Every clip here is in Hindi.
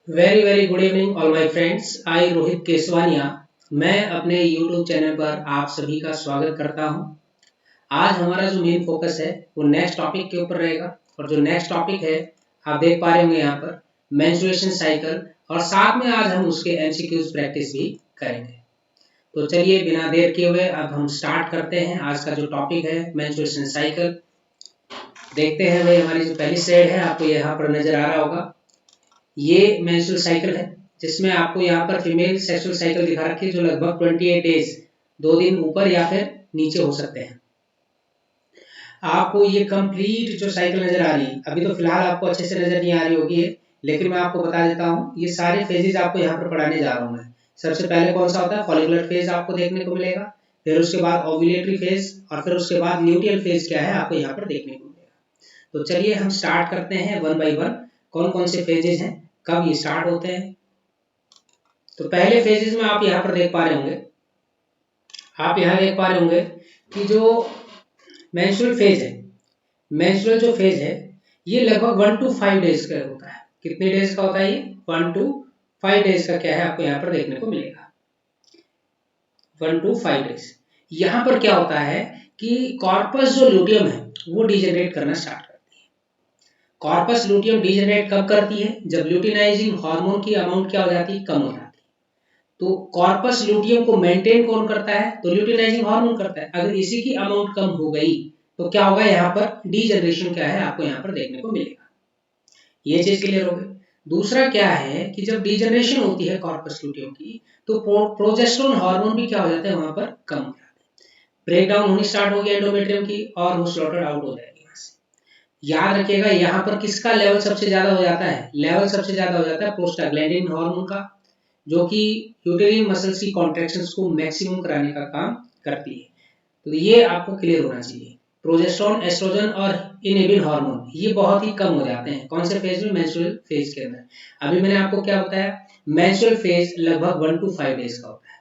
Very very good evening all my friends. I Rohit Keswania, मैं अपने यूट्यूब चैनल पर आप सभी का स्वागत करता हूं। आज हमारा जो मेन फोकस है वो नेक्स्ट टॉपिक के ऊपर रहेगा, और जो नेक्स्ट टॉपिक है आप देख पा रहे होंगे यहाँ पर मेंस्ट्रुएशन साइकिल, और साथ में आज हम उसके एमसीक्यूज प्रैक्टिस भी करेंगे। तो चलिए बिना देर किए हुए अब हम स्टार्ट करते हैं। आज का जो टॉपिक है मेंस्ट्रुएशन साइकिल, देखते हैं भाई। हमारी जो पहली स्लाइड है आपको यहाँ पर नजर आ रहा होगा, ये मेंस्ट्रुअल साइकिल है जिसमें आपको यहाँ पर फीमेल सेक्सुअल साइकिल दिखा रखी है, जो लगभग 28 डेज, 2 दिन ऊपर या फिर नीचे हो सकते हैं। आपको ये कंप्लीट जो साइकिल नजर आ रही है, अभी तो फिलहाल आपको अच्छे से नजर नहीं आ रही होगी, लेकिन मैं आपको बता देता हूँ ये सारे फेजेस आपको यहाँ पर पढ़ाने जा रहा हूँ मैं। सबसे पहले कौन सा होता है, फॉलिकुलर फेज आपको देखने को मिलेगा, फिर उसके बाद ओव्यूलेटरी फेज, और फिर उसके बाद ल्यूटियल फेज क्या है आपको यहाँ पर देखने को मिलेगा। तो चलिए हम स्टार्ट करते हैं वन बाई वन, कौन कौन से फेजेस हैं, कब ये स्टार्ट होते हैं। तो पहले फेजेस में आप यहाँ पर देख पा रहे होंगे, आप यहाँ देख पा रहे होंगे कि जो मेंस्ट्रुअल फेज है, मेंस्ट्रुअल जो फेज है ये लगभग 1 to 5 डेज का होता है। कितने डेज का होता है ये? 1 to 5 डेज का क्या है आपको यहाँ पर देखने को मिलेगा, 1 to 5 डेज। यहाँ पर क्या होता है कि कॉर्पस जो ल्यूटियम है वो डिजेनरेट करना स्टार्ट करती है। कॉर्पस ल्यूटियम डिजेनरेट कब करती है? जब ल्यूटिनाइजिंग हार्मोन की अमाउंट क्या हो जाती है, कम हो जाती है। तो कॉर्पस ल्यूटियम को मेंटेन कौन करता है? तो ल्यूटिनाइजिंग हार्मोन करता है। अगर इसी की अमाउंट कम हो गई तो क्या होगा, यहाँ पर डीजनरेशन क्या है आपको यहाँ पर देखने को मिलेगा। ये चीज क्लियर हो गई। दूसरा क्या है कि जब डीजनरेशन होती है कॉर्पस ल्यूटियम की, तो प्रोजेस्टेरोन हार्मोन भी क्या हो जाता है वहां पर कम हो जाता है, ब्रेक डाउन होनी स्टार्ट हो गया एंडोमेट्रियम की, और वो स्लॉटेड आउट हो जाएगी यहाँ से। याद रखिएगा यहाँ पर किसका लेवल सबसे ज्यादा हो जाता है? लेवल सबसे ज्यादा हो जाता है प्रोस्टाग्लैंडिन हार्मोन का, जो कि यूटेरिन मसल्स की कॉन्ट्रैक्शंस को मैक्सिमम कराने का काम करती है। तो ये आपको क्लियर होना चाहिए। प्रोजेस्टेरोन, एस्ट्रोजन और इनहिबिन हार्मोन ये बहुत ही कम हो जाते हैं। कौन से फेज में? मेंस्ट्रुअल फेज के अंदर। अभी मैंने आपको क्या बताया, मेंस्ट्रुअल फेज लगभग 1 to 5 डेज का होता है।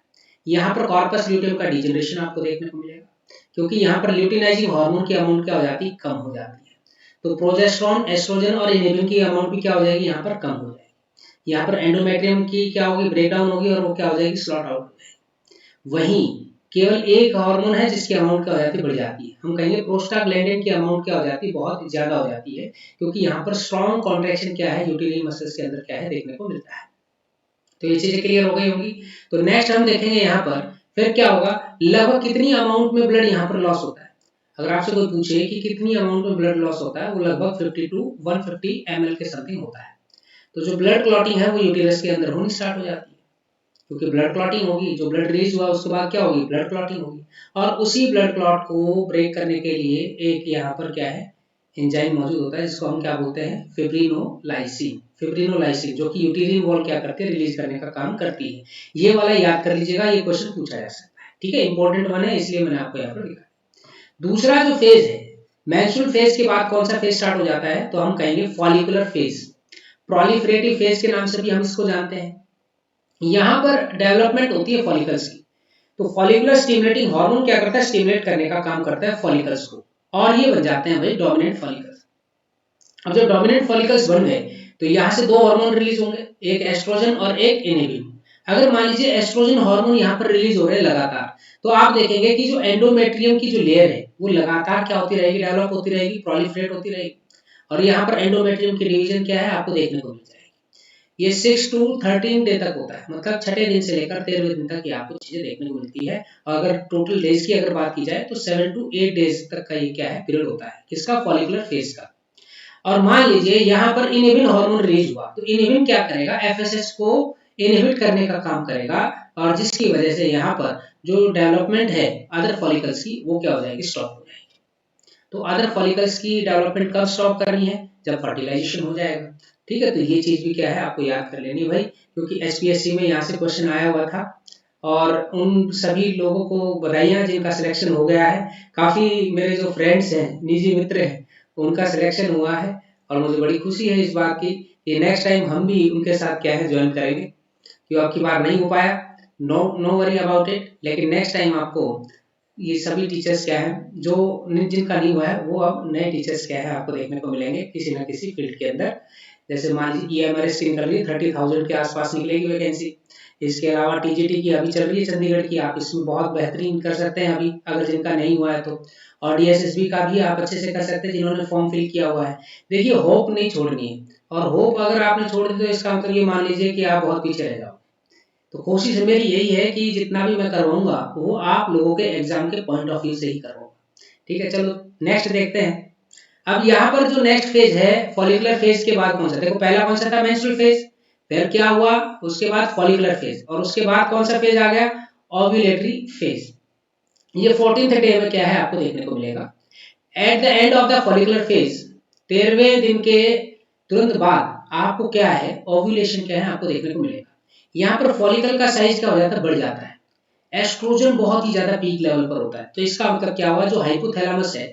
यहाँ पर कॉर्पस ल्यूटियम का डिजनरेशन आपको देखने को मिलेगा, क्योंकि यहाँ पर ल्यूटिनाइजिंग हार्मोन की अमाउंट क्या हो जाती है, कम हो जाती है। तो प्रोजेस्टेरोन, एस्ट्रोजन और इनहिबिन की अमाउंट भी क्या हो जाएगी, यहाँ पर कम हो जाएगी। यहाँ पर एंडोमेट्रियम की क्या होगी, ब्रेकडाउन होगी, और वो क्या हो जाएगी, स्लॉट आउट हो जाएगी। वहीं केवल एक हार्मोन है जिसकी अमाउंट क्या हो जाती है, बढ़ जाती है। हम कहेंगे प्रोस्टाग्लैंडिन की अमाउंट क्या हो जाती है, बहुत ज्यादा हो जाती है, क्योंकि यहाँ पर स्ट्रॉन्ग कॉन्ट्रैक्शन क्या है यूटेरिन मसल्स के अंदर क्या है देखने को मिलता है। तो ये चीजें क्लियर हो गई होंगी। तो नेक्स्ट हम देखेंगे यहाँ पर फिर क्या होगा, लगभग कितनी अमाउंट में ब्लड यहाँ पर लॉस होता है। अगर आपसे कोई पूछे कि कितनी अमाउंट में ब्लड लॉस होता है, वो लगभग 50 to 150 ml के समथिंग होता है। तो जो ब्लड क्लॉटिंग है वो यूटेरस के अंदर होनी स्टार्ट हो जाती है, क्योंकि ब्लड क्लॉटिंग होगी, जो ब्लड रिलीज हुआ उसके बाद क्या होगी, ब्लड क्लॉटिंग होगी। और उसी ब्लड क्लॉट को ब्रेक करने के लिए एक यहाँ पर क्या है, एंजाइम मौजूद होता है, जिसको हम क्या बोलते हैं, फिब्रिनोलाइसिन। फिब्रिनोलाइसिन जो कि यूटेरिन वॉल क्या करती है, रिलीज करने का काम करती है। ये वाला याद कर लीजिएगा, ये क्वेश्चन पूछा जा सकता है। ठीक है, इंपॉर्टेंट वन है, इसलिए मैंने आपको यहाँ पर लिखा। दूसरा जो फेज है, मेंस्ट्रुअल फेज के बाद कौन सा फेज स्टार्ट हो जाता है, तो हम कहेंगे फॉलिकुलर फेज। प्रोलिफरेटिव फेज के नाम से भी हम इसको जानते हैं। यहाँ पर डेवलपमेंट होती है फॉलिकल्स की। तो फॉलिकुलर स्टिमुलेटिंग हार्मोन क्या करता है, स्टिमुलेट करने का काम करता है फॉलिकल्स को, और ये बन जाते हैं भाई डोमिनेंट फॉलिकल्स। अब जब डोमिनेंट फॉलिकल्स बन गए तो यहाँ से दो हार्मोन रिलीज होंगे, एक एस्ट्रोजन और एक इनहिबिन। अगर मान लीजिए एस्ट्रोजन हार्मोन यहाँ पर रिलीज हो रहे हैं लगातार, तो आप देखेंगे कि जो एंडोमेट्रियम की जो लेयर है वो लगातार क्या होती रहेगी, डेवलप होती रहेगी, प्रोलिफरेट होती रहेगी। और यहाँ पर एंडोमेट्रियम की डिवीजन क्या है आपको देखने को मिल जाएगी। ये 6 to 13 डे तक होता है, मतलब छठे दिन से लेकर 13वें दिन तक ये आपको चीजें देखने को मिलती है। और अगर टोटल डेज की अगर बात की जाए तो 7 to 8 डेज तक का ये क्या है, पीरियड होता है, किसका, फॉलिकुलर फेज का। और मान लीजिए यहाँ पर इनहिबिन हार्मोन रिलीज हुआ, तो इनहिबिन क्या करेगा, एफएसएच को इनहिबिट करने का काम करेगा, और जिसकी वजह से यहाँ पर जो डेवलपमेंट है अदर फॉलिकल्स की वो क्या हो जाएगी, स्टॉप हो जाएगी। तो अदर फॉलिकल्स की डेवलपमेंट कब स्टॉप करनी है, जब फर्टिलाइजेशन हो जाएगा। ठीक है, तो ये चीज भी क्या है आपको याद कर लेनी भाई, क्योंकि एसपीएससी में यहाँ से क्वेश्चन आया हुआ था। और उन सभी लोगों को बधाइयां जिनका सिलेक्शन हो गया है। काफी मेरे जो फ्रेंड्स हैं, निजी मित्र हैं, उनका सिलेक्शन हुआ है, और मुझे बड़ी खुशी है इस बात की कि नेक्स्ट टाइम हम भी उनके साथ क्या है ज्वाइन करेंगे। क्यों आपकी बार नहीं हो पाया, नो वरी अबाउट इट, लेकिन नेक्स्ट टाइम आपको ये सभी टीचर्स क्या है, जो जिनका नहीं हुआ है वो अब नए टीचर्स क्या है आपको देखने को मिलेंगे किसी न किसी फील्ड के अंदर। जैसे मान लीजिए EMRS की निकल रही है 30,000 के आसपास निकलेगी वैकेंसी। इसके अलावा TGT की अभी चल रही है चंडीगढ़ की, आप इसमें बहुत बेहतरीन कर सकते हैं अभी अगर जिनका नहीं हुआ है तो। और DSSB का भी आप अच्छे से कर सकते हैं जिन्होंने फॉर्म फिल किया हुआ है। देखिए होप नहीं छोड़नी है, और होप अगर आपने छोड़ दी तो इसका मतलब ये मान लीजिए कि आप बहुत पीछे रह जाओ। तो कोशिश मेरी यही है कि जितना भी मैं करवाऊंगा वो आप लोगों के एग्जाम के पॉइंट ऑफ व्यू से ही करवाऊंगा। ठीक है, चलो नेक्स्ट देखते हैं। अब यहाँ पर जो नेक्स्ट फेज है फॉलिकुलर फेज के बाद कौन सा, देखो पहला कौन सा था मेंस्ट्रुअल फेज, फिर क्या हुआ उसके बाद फॉलिकुलर फेज, और उसके बाद कौन सा फेज आ गया ओव्यूलेटरी फेज। ये 14th डे में क्या है आपको देखने को मिलेगा। At the end of the follicular phase 13वें दिन के तुरंत बाद आपको क्या है ओव्यूलेशन क्या है आपको देखने को मिलेगा। यहाँ पर फॉलिकल का साइज क्या हो जाता है बढ़ जाता है, एस्ट्रोजन बहुत ही ज्यादा पीक लेवल पर होता है। तो इसका मतलब क्या हुआ, जो हाइपोथैलेमस है,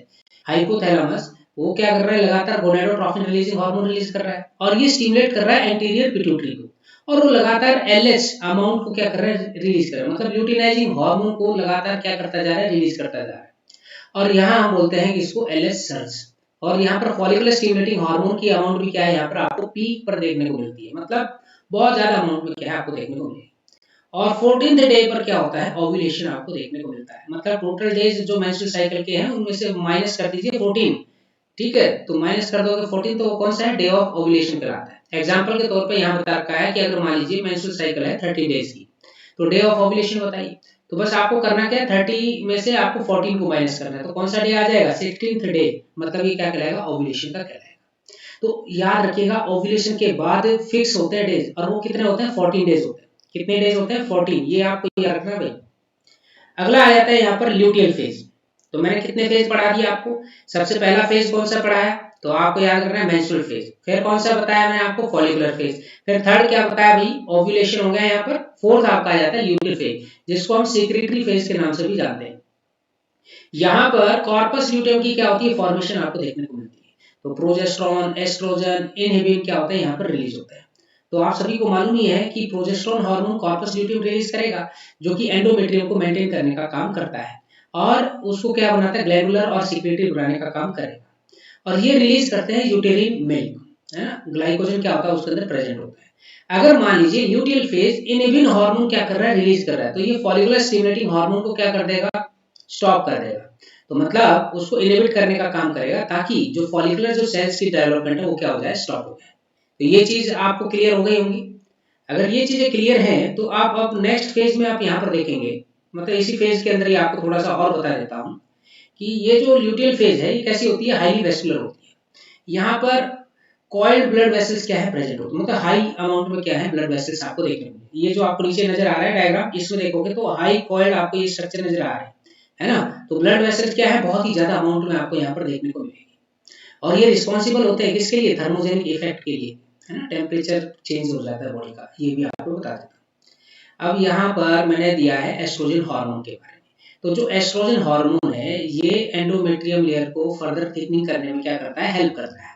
हाइपोथैलेमस वो क्या कर रहा है लगातार गोनाडोट्रोफिन रिलीजिंग हार्मोन रिलीज कर रहा है, और ये स्टिमुलेट कर रहा है एंटीरियर पिट्यूटरी को, और वो लगातार LH अमाउंट को क्या कर रहा है रिलीज कर रहा है, मतलब ल्यूटिनाइजिंग हार्मोन को लगातार क्या करता जा रहा है रिलीज करता जा रहा है। और यहाँ हम बोलते हैं कि इसको LH सर्ज। और यहाँ पर फॉलिकुलर स्टिमुलेटिंग हार्मोन की अमाउंट भी क्या है यहाँ पर आपको पीक पर देखने को मिलती है, मतलब बहुत ज्यादा अमाउंट में क्या है आपको देखने को मिलेगी। और 14th डे पर क्या होता है ओव्यूलेशन आपको देखने को मिलता है, मतलब टोटल डेज जो मेंस्ट्रुअल साइकिल के हैं उनमें से माइनस कर दीजिए 14, ठीक है, तो माइनस कर दोगे 14 तो वो कौन सा है डे ऑफ ओव्यूलेशन कहलाता है। एग्जांपल के तौर पे यहाँ बता रखा है कि अगर मान लीजिए मेंस्ट्रुअल साइकिल है 30 डेज की, तो डे ऑफ ओव्यूलेशन बताइए। तो बस आपको करना क्या है 30 में से आपको 14 को माइनस करना है, तो कौन सा डे आ जाएगा 16th डे, मतलब ये क्या कहलाएगा ओव्यूलेशन का कहलाएगा। तो याद रखिएगा ओव्यूलेशन के बाद फिक्स होते हैं डेज, और वो कितने होते हैं 14 डेज होते हैं। कितने डेज होते हैं 14, ये आपको याद रखना भाई। अगला आ जाता है यहाँ पर ल्यूटियल फेज। तो मैंने कितने फेज पढ़ा दिया आपको, सबसे पहला फेज कौन सा पढ़ाया, तो आपको याद करना है मेंस्ट्रुअल फेज, फिर कौन सा बताया मैंने आपको फॉलिकुलर फेज, फिर थर्ड क्या बताया भाई ओव्यूलेशन हो गया यहाँ पर, फोर्थ आपका आ जाता है ल्यूटियल फेज जिसको हम सेक्रेटरी फेज के नाम से भी जानते हैं। यहाँ पर कॉर्पस ल्यूटियम की क्या होती है फॉर्मेशन आपको देखने को मिलती है, तो प्रोजेस्टेरोन एस्ट्रोजन इनहिबिन क्या होता है यहाँ पर रिलीज होता है। तो आप सभी को मालूम ही है कि progesterone hormone corpus luteum release करेगा जो कि एंडोमेट्रियम को मेंटेन करने का काम करता है, और उसको क्या बनाता है ग्लैंडुलर और सिक्रेटरी बनाने का काम करेगा, और ये रिलीज करते हैं यूटेरिन मिल्क, है ना, ग्लाइकोजन क्या होता है उसके अंदर प्रेजेंट होता है। अगर मान लीजिए ल्यूटियल फेज इनहिबिन हार्मोन क्या कर रहा है रिलीज कर रहा है, तो ये फॉलिकुलर स्टिमुलेटिंग हार्मोन को क्या कर देगा स्टॉप कर देगा, तो मतलब उसको इनहिबिट करने का काम करेगा ताकि जो फॉलिकुलर जो सेल्स की डेवलपमेंट है वो क्या हो जाए स्टॉप हो जाए। तो ये चीज आपको क्लियर हो गई होंगी। अगर ये चीजें क्लियर हैं तो आप अब नेक्स्ट फेज में आप यहाँ पर देखेंगे, मतलब इसी फेज के अंदर ही आपको थोड़ा सा और बता देता हूँ कि ये जो ल्यूटियल फेज है ये कैसी होती है हाईली वेस्कुलर होती है। यहाँ पर कॉइल्ड ब्लड वेसल्स क्या है प्रेजेंट होते हैं, मतलब हाई अमाउंट में क्या है ब्लड वेसल्स आपको देखने को मिलेंगे। ये जो आपको नीचे नजर आ रहा है डायग्राम इसमें देखोगे तो हाई कॉइल्ड आपको ये स्ट्रक्चर नजर आ रहा है ना, तो ब्लड वेसल्स क्या है बहुत ही ज्यादा अमाउंट में आपको यहाँ पर देखने को मिलेगी, और ये रिस्पॉन्सिबल होते हैं किसके लिए थर्मोजेनिक इफेक्ट के लिए, है ना, टेम्परेचर चेंज हो जाता है बॉडी का, ये भी आपको बता देता हूँ। अब यहाँ पर मैंने दिया है एस्ट्रोजन हार्मोन के बारे में। तो जो एस्ट्रोजन हार्मोन है ये एंडोमेट्रियम लेयर को फर्दर थिकनिंग करने में क्या करता है हेल्प करता है।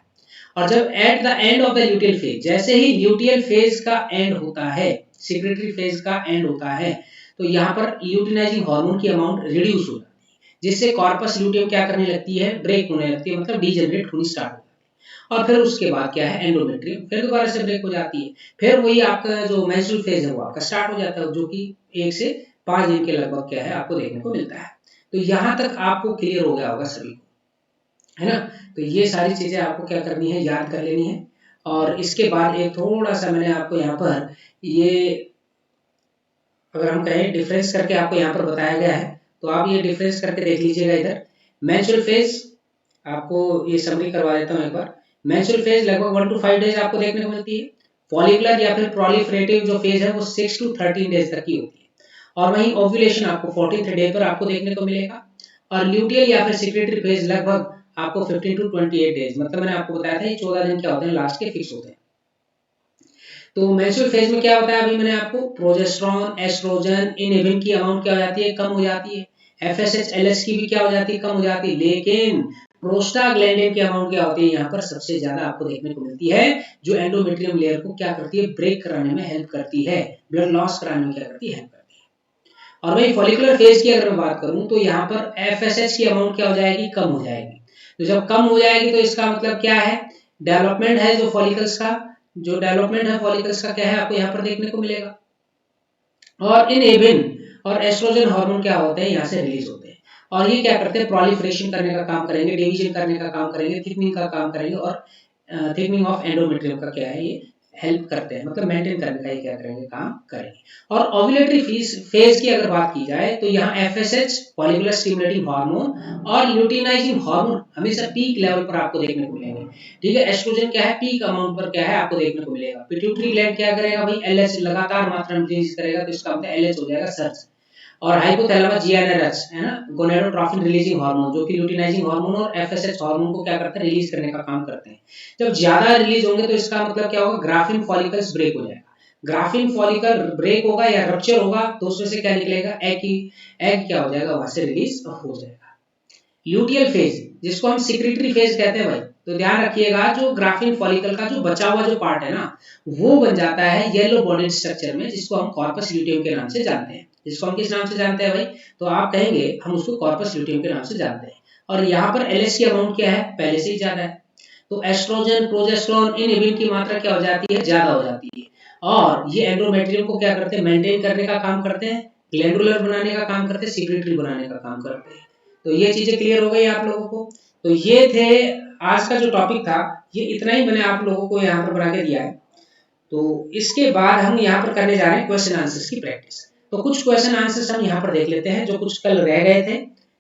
और जब eight the end of the luteal phase, जैसे ही ल्यूटियल फेज का एंड होता है सिक्रेटरी फेज का एंड होता है, तो यहाँ पर ल्यूटिनाइजिंग हार्मोन की अमाउंट रिड्यूस हो जाती है, जिससे कॉर्पस ल्यूटियम क्या करने लगती है ब्रेक होने लगती है, मतलब डीजनरेट होनी स्टार्ट हो जाती है। और फिर उसके बाद क्या है एंडोमेट्रियम फिर दोबारा से ब्रेक हो जाती है, फिर वही आपका जो मेंस्ट्रुअल फेज है वो आपका स्टार्ट हो जाता है, जो कि 1 से 5 दिन के लगभग क्या है आपको देखने को मिलता है। तो यहाँ तक आपको क्लियर हो गया होगा सभी को, है ना। तो ये सारी चीजें आपको क्या करनी है याद कर लेनी है। और इसके बाद एक थोड़ा सा मैंने आपको यहाँ पर ये अगर हम कहें डिफरेंस करके आपको यहाँ पर बताया गया है, तो आप ये डिफरेंस करके देख लीजिएगा। इधर मेंस्ट्रुअल फेज आपको ये समरी करवा देता हूँ एक बार। मेंस्ट्रुअल फेज लगभग 1 to 5 डेज आपको देखने को मिलती है, फॉलिकुलर या फिर प्रोलिफरेटिव जो फेज है वो 6 to 13 डेज तक की होती है, और वहीं ओव्यूलेशन आपको 14th डे पर आपको देखने को मिलेगा, और ल्यूटियल या फिर सिक्रेटरी फेज लगभग आपको 15 to 28 डेज, मतलब मैंने आपको बताया था ये 14 दिन क्या होते हैं लास्ट के फिक्स होते हैं। तो मेंस्ट्रुअल फेज में क्या बताया अभी मैंने आपको, प्रोजेस्टेरोन एस्ट्रोजन इनहिबिन की अमाउंट क्या हो जाती है कम हो जाती है, FSH LH की भी क्या हो जाती है कम हो जाती है, लेकिन प्रोस्टाग्लैंडिन की अमाउंट क्या होती है यहाँ पर सबसे ज्यादा आपको देखने को मिलती है, जो एंडोमेट्रियम लेयर को क्या करती है ब्रेक कराने में हेल्प करती है, ब्लड लॉस कराने में क्या करती है हेल्प करती है। और वही फॉलिकुलर फेज की अगर मैं बात करूं तो यहाँ पर FSH की अमाउंट क्या हो जाएगी कम हो जाएगी। तो जब कम हो जाएगी तो इसका मतलब क्या है डेवलपमेंट है जो फॉलिकल्स का जो डेवलपमेंट है फॉलिकल्स का क्या है आपको यहाँ पर देखने को मिलेगा। और इन एबिन और एस्ट्रोजन हार्मोन क्या होते हैं यहाँ से रिलीज होते हैं और ये क्या करते हैं प्रोलिफरेशन करने का काम करेंगे, डिवीजन करने का काम करेंगे, थिकनिंग का काम करेंगे और थिकनिंग ऑफ एंडोमेट्रियम का क्या है ये हेल्प करते हैं, मतलब मेंटेन करने का ये क्या करेंगे काम करेंगे। और ओव्यूलेटरी फेज की अगर बात की जाए तो यहाँ एफएसएच फॉलिकुलर स्टिमुलेटिंग हार्मोन और ल्यूटिनाइजिंग हार्मोन हमेशा पीक लेवल पर आपको देखने को मिलेंगे। ठीक है, एस्ट्रोजन क्या है पीक अमाउंट पर क्या है आपको देखने को मिलेगा। पिट्यूटरी ग्लैंड क्या करेगा भाई एलएच लगातार मात्रा में रिलीज करेगा, तो इसका मतलब एलएच हो जाएगा सर्च। और हाइपोथैलेमस जीएनआरएच है ना, गोनेडोट्रोफिन रिलीजिंग हार्मोन, जो कि ल्यूटिनाइजिंग हार्मोन और एफएसएच हार्मोन को क्या करते हैं रिलीज करने का काम करते हैं। जब ज्यादा रिलीज होंगे तो इसका मतलब क्या होगा ग्राफिन फॉलिकल्स ब्रेक हो जाएगा। ग्राफिन फॉलिकल ब्रेक होगा या रप्चर होगा तो उसमें से क्या निकलेगा एग क्या हो जाएगा वहां से रिलीज हो जाएगा। ल्यूटियल फेज जिसको हम सिक्रेटरी फेज कहते हैं भाई, तो ध्यान रखिएगा जो ग्राफिन फॉलिकल का जो बचा हुआ जो पार्ट है ना वो बन जाता है येलो बॉडीड स्ट्रक्चर में, जिसको हम कॉर्पस ल्यूटियम के नाम से जानते हैं। जिसको हम किस नाम से जानते हैं भाई, तो आप कहेंगे हम उसको कॉर्पस ल्यूटियम के नाम से जानते हैं। और यहाँ पर एलएच की अमाउंट क्या है पहले से ही ज्यादा है, तो एस्ट्रोजन प्रोजेस्टेरोन इनहिबिन की मात्रा क्या हो जाती है ज्यादा हो जाती है। और ये एंडोमेट्रियम को क्या करते हैं मेंटेन करने का काम करते हैं, ग्लैंडुलर बनाने का काम करते हैं, सिक्रेटरी बनाने का काम करते हैं। तो ये चीजें क्लियर हो गई आप लोगों को। तो ये थे आज का जो टॉपिक था, ये इतना ही मैंने आप लोगों को यहाँ पर बना के दिया है। तो इसके बाद हम यहाँ पर करने जा रहे हैं क्वेश्चन आंसर्स की प्रैक्टिस। तो कुछ क्वेश्चन आंसर्स हम यहाँ पर देख लेते हैं जो कुछ कल रह गए थे,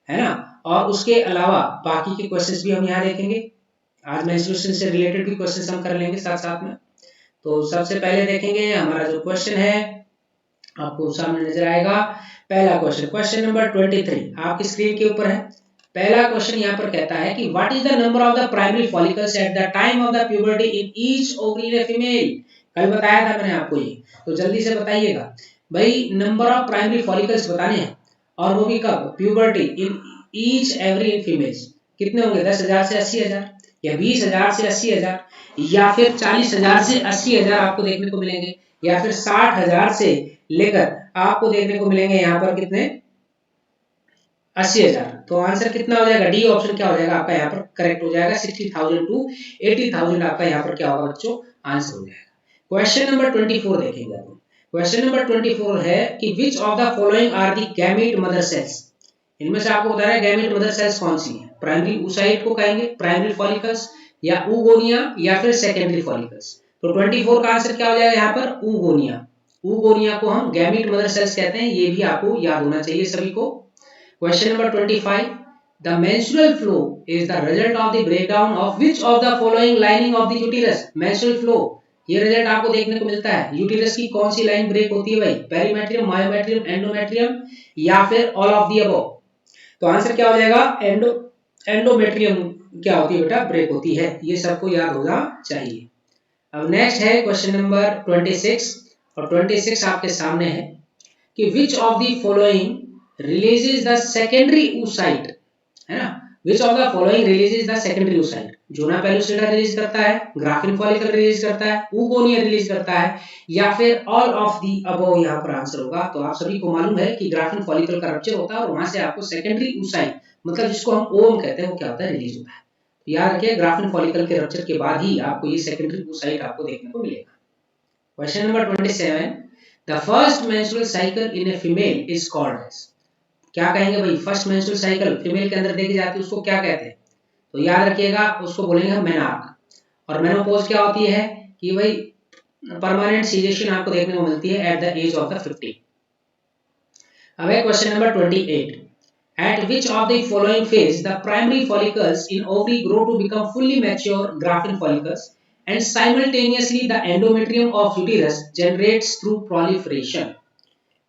है ना, और उसके अलावा बाकी के क्वेश्चंस भी हम यहाँ देखेंगे। आज मेंस्ट्रुएशन से रिलेटेड भी क्वेश्चंस हम कर लेंगे साथ साथ में। तो सबसे पहले देखेंगे हमारा जो क्वेश्चन है आपको सामने नजर आएगा। पहला क्वेश्चन, क्वेश्चन नंबर 23 आपकी स्क्रीन के ऊपर है। पहला क्वेश्चन यहाँ पर कहता है कि what is the number of the primary follicles at the time of the puberty in each ovary in a female. कल बताया था मैंने आपको ये, तो जल्दी से बताइएगा भाई नंबर ऑफ प्राइमरी फॉलिकल्स बताने हैं और वो भी कब puberty in each every in females. कितने होंगे 10,000 से 80,000 या 20,000 से 80,000 या फिर 40,000 से 80,000 आपको देखने को मिलेंगे या फिर 60,000 से लेकर आपको देखने को मिलेंगे यहाँ पर कितने 80,000। तो आंसर कितना हो जाएगा डी ऑप्शन क्या हो जाएगा आपका यहाँ पर करेक्ट हो जाएगा। 60,000 टू 80,000 आपका यहाँ पर क्या होगा बच्चों आंसर हो जाएगा। क्वेश्चन नंबर 24 देखेंगे आप। क्वेश्चन नंबर 24 है कि which of the following are the gamete mother cells. इनमें से आपको बता रहा है गैमीट मदर सेल्स कौन सी है। प्राइमरी oocyte को कहेंगे, प्राइमरी फॉलिकल्स या oogonia या फिर सेकेंडरी फॉलिकल्स। तो 24 का आंसर क्या हो जाएगा यहाँ पर oogonia। oogonia को हम गैमीट मदर सेल्स कहते हैं, ये भी आपको याद होना चाहिए सभी को। Question number 25, the menstrual flow is the result of the breakdown of which of the following lining of the uterus। menstrual flow ये रिजल्ट आपको देखने को मिलता है यूटिरस की कौन सी लाइन ब्रेक होती है भाई, पेरीमेट्रियम, मायोमेट्रियम, एंडोमेट्रियम या फिर ऑल ऑफ द अबव। तो आंसर क्या हो जाएगा एंडोमेट्रियम क्या होती है बेटा ब्रेक होती है, ये सबको याद होना चाहिए। अब नेक्स्ट है क्वेश्चन नंबर 26 और 26 आपके सामने है कि which of the following releases the secondary oocyte, है ना, which of the following releases the secondary oocyte। Zona pellucida release करता है, ग्राफिन फॉलिकल रिलीज करता है, oogonia रिलीज करता है या फिर ऑल ऑफ दी अबव यहाँ पर आंसर होगा। तो आप सभी को मालूम है कि ग्राफिन फॉलिकल का रप्चर होता है और वहां से आपको सेकेंडरी oocyte मतलब जिसको हम ओम कहते हैं वो क्या होता है रिलीज होता है। तो याद रखिए ग्राफिन फॉलिकल के रप्चर के बाद ही आपको ये सेकेंडरी oocyte आपको देखने को मिलेगा। Question number 27, the first menstrual cycle in a female is called age. क्या कहेंगे भाई फर्स्ट मेंस्ट्रुअल साइकिल फीमेल के अंदर देखी जाती है उसको क्या कहते हैं, तो याद रखिएगा उसको बोलेंगे मेनार्क। और मेनोपॉज क्या होती है कि भाई परमानेंट सीजेशन आपको देखने को मिलती है at the age of the 50। अब है question number 28, at which of the following phase the primary follicles in ovary grow to become fully mature Graafian follicles and simultaneously the endometrium of uterus generates through proliferation.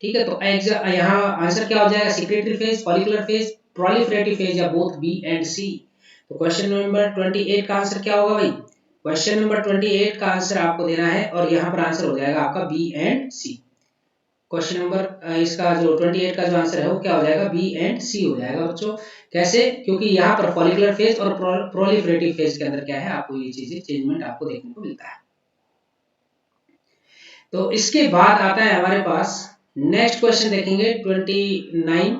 ठीक है, तो यहाँ आंसर क्या हो जाएगा secretory phase, follicular phase, proliferative phase या बोथ बी एंड सी। तो क्वेश्चन नंबर 28 का आंसर क्या होगा भाई, क्वेश्चन नंबर 28 का आंसर आपको देना है और यहाँ पर आंसर हो जाएगा आपका B and C. Question number इसका जो 28 का जो आंसर है वो क्या हो जाएगा बी एंड सी हो जाएगा बच्चों। कैसे, क्योंकि यहाँ पर फॉलिकुलर फेज और प्रोलिफरेटिव फेज के अंदर क्या है आपको ये चीजें चेंजमेंट आपको देखने को मिलता है। तो इसके बाद आता है हमारे पास नेक्स्ट क्वेश्चन देखेंगे 29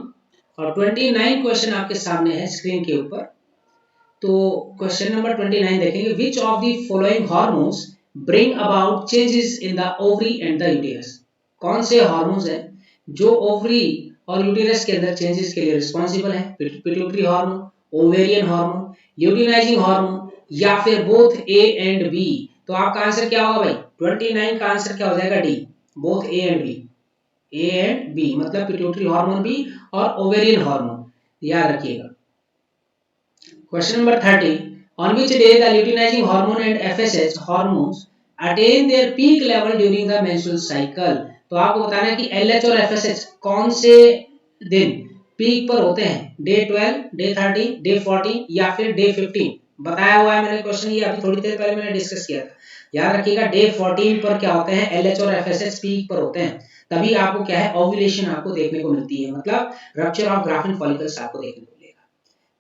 और 29 क्वेश्चन आपके सामने है स्क्रीन के ऊपर। तो क्वेश्चन नंबर 29 देखेंगे विच of the following hormones bring about changes in the ovary and the uterus? कौन से हार्मोन्स हैं जो ओवरी और यूटेरस के अंदर चेंजेस के लिए रिस्पॉन्सिबल है? Pituitary hormone, ovarian hormone, luteinizing hormone या फिर बोथ ए एंड बी? तो आपका आंसर क्या होगा भाई? 29 का आंसर क्या हो जाएगा? D, both A and B. A and B मतलब पिट्यूटरी हार्मोन भी और ओवेरियन हार्मोन, याद रखिएगा। Question number 30, on which day the luteinizing hormone and FSH hormones attain their peak level during the menstrual cycle? तो आपको बताना है कि LH और FSH कौन से दिन पीक पर होते हैं? डे 12, डे 30, डे 40 या फिर डे 15? बताया हुआ है मैंने क्वेश्चन, ये अभी थोड़ी देर पहले मैंने डिस्कस किया था। याद रखिएगा डे 14 पर क्या होते हैं? LH और FSH पीक पर होते हैं, तभी आपको क्या है? ओव्यूलेशन आपको देखने को मिलती है, मतलब रप्चर ऑफ ग्राफिन फॉलिकल्स आपको देखने को मिलेगा।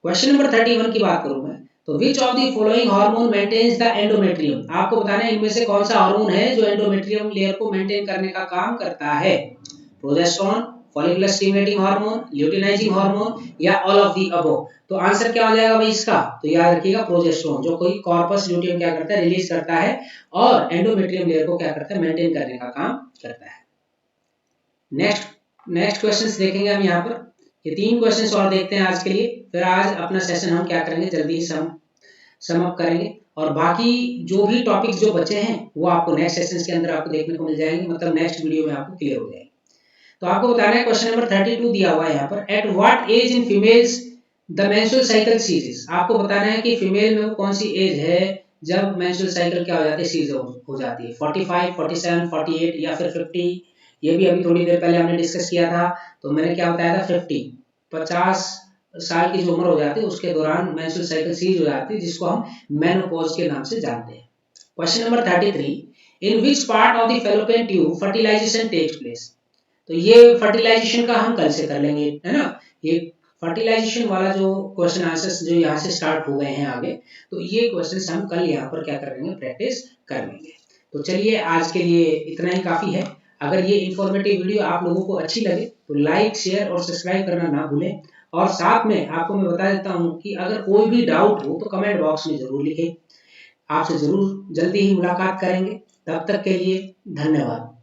क्वेश्चन नंबर 31 की बात करूं मैं, तो which of the following hormone maintains the endometrium? आपको बताना है इनमें से कौन सा हार्मोन है जो एंडोमेट्रियम लेयर को मेंटेन करने का काम करता है? Progesterone, follicular stimulating hormone, luteinizing hormone या ऑल ऑफ द अबव? तो आंसर क्या हो जाएगा भाई इसका? तो याद रखिएगा प्रोजेस्टेरोन, जो कोई कॉर्पस ल्यूटियम क्या करता है? रिलीज करता है और एंडोमेट्रियम लेयर को क्या करता है? मेंटेन करने का काम करता है। नेक्स्ट क्वेश्चंस देखेंगे हम यहाँ पर। ये 3 क्वेश्चंस और देखते हैं आज के लिए, फिर आज अपना सेशन हम क्या करेंगे? जल्दी ही सम अप करेंगे और बाकी जो भी टॉपिक्स जो बचे हैं वो आपको नेक्स्ट सेशंस के अंदर आपको देखने को मिल जाएंगे, मतलब नेक्स्ट वीडियो में आपको क्लियर हो जाएंगे। तो आपको बताना है क्वेश्चन नंबर 32 दिया हुआ है यहाँ पर, at what age in females the menstrual cycle ceases? आपको बताना है कि फीमेल में वो कौन सी एज है जब मेंस्ट्रुअल साइकिल क्या हो जाती है? सीज हो जाती है। 45, 47, 48 या फिर 50? ये भी अभी थोड़ी देर पहले हमने डिस्कस किया था, तो मैंने क्या बताया था? 50 साल की जो उम्र हो जाती है उसके दौरान मेंस्ट्रुअल साइकिल सीज हो जाती है, जिसको हम मेनोपॉज के नाम से जानते हैं। Question number 33, in which part of the fallopian tube fertilization takes place? तो ये फर्टिलाइजेशन का हम कल से कर लेंगे, है ना। ये फर्टिलाइजेशन वाला जो क्वेश्चन आंसर्स जो यहाँ से स्टार्ट हो गए हैं आगे, तो ये क्वेश्चन हम कल यहाँ पर क्या करेंगे? प्रैक्टिस कर लेंगे। तो चलिए आज के लिए इतना ही काफी है। अगर ये इंफॉर्मेटिव वीडियो आप लोगों को अच्छी लगे तो लाइक, शेयर और सब्सक्राइब करना ना भूलें। और साथ में आपको मैं बता देता हूं कि अगर कोई भी डाउट हो तो कमेंट बॉक्स में जरूर लिखें। आपसे जरूर जल्दी ही मुलाकात करेंगे। तब तक के लिए धन्यवाद।